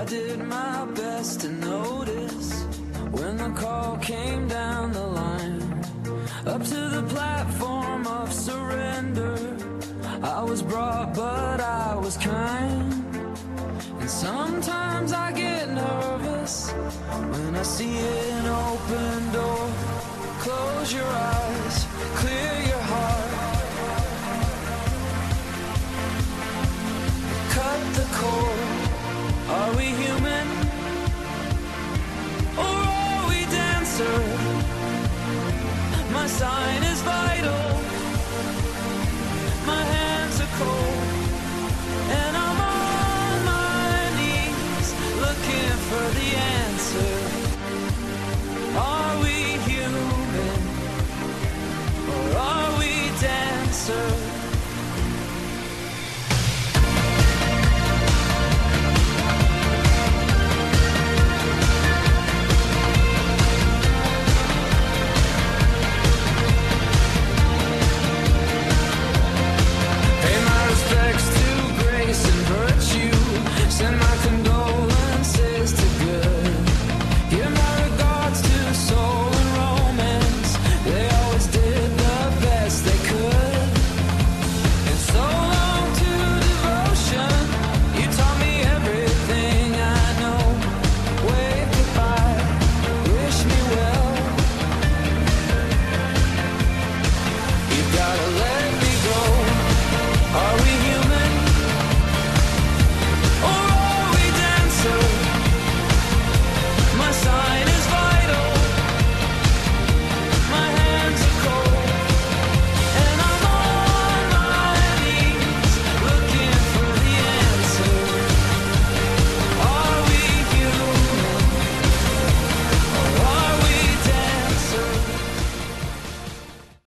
I did my best to notice when the call came down the line, up to the platform of surrender. I was brought, but I was kind. And sometimes I get nervous when I see an open door. Close your eyes, clear your heart, cut the cord. Are we human, or are we dancer? My sign is vital, my hands are cold, and I'm on my knees looking for the answer. Are we human, or are we dancers?